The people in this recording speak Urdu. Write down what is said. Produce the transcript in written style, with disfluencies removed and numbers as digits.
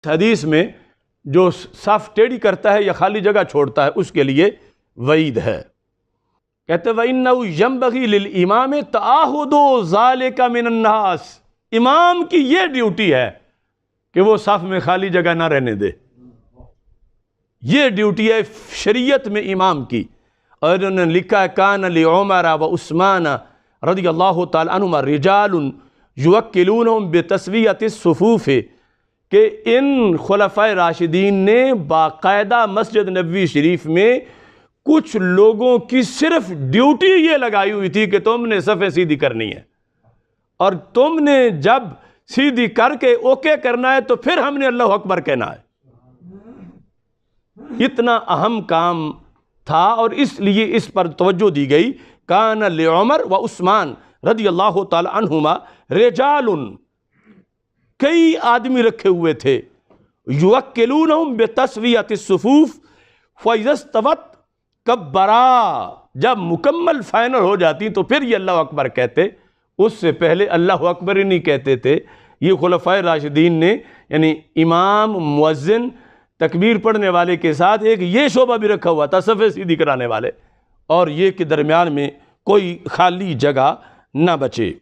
حدیث میں جو صف ٹیڑھی کرتا ہے یا خالی جگہ چھوڑتا ہے اس کے لیے وعید ہے۔ کہتے وَإِنَّهُ يَنبَغِي لِلْإِمَامِ تَعَاهُدُ ذَلِكَ مِنَ النَّاسِ، امام کی یہ ڈیوٹی ہے کہ وہ صف میں خالی جگہ نہ رہنے دے، یہ ڈیوٹی ہے شریعت میں امام کی۔ اور انہوں نے لکھا ہے کان لعمر وعثمان رضی اللہ تعالی عنہما رجال یوکلونہم بتسویۃ الصفوف، کہ ان خلفائے راشدین نے باقاعدہ مسجد نبوی شریف میں کچھ لوگوں کی صرف ڈیوٹی یہ لگائی ہوئی تھی کہ تم نے صفیں سیدھی کرنی ہے، اور تم نے جب سیدھی کر کے اوکے کرنا ہے تو پھر ہم نے اللہ اکبر کہنا ہے۔ اتنا اہم کام تھا اور اس لیے اس پر توجہ دی گئی۔ کان لعمر و عثمان رضی اللہ تعالی عنہما رجال، کئی آدمی رکھے ہوئے تھے، یوکلونہم بتسویۃ الصفوف فاذا استوت کبرا، جب مکمل فائنل ہو جاتی تو پھر یہ اللہ اکبر کہتے، اس سے پہلے اللہ اکبر ہی نہیں کہتے تھے۔ یہ خلفائے راشدین نے یعنی امام، مؤذن، تکبیر پڑھنے والے کے ساتھ ایک یہ شعبہ بھی رکھا ہوا تھا صفیں سیدھی کرانے والے، اور یہ کہ درمیان میں کوئی خالی جگہ نہ بچے۔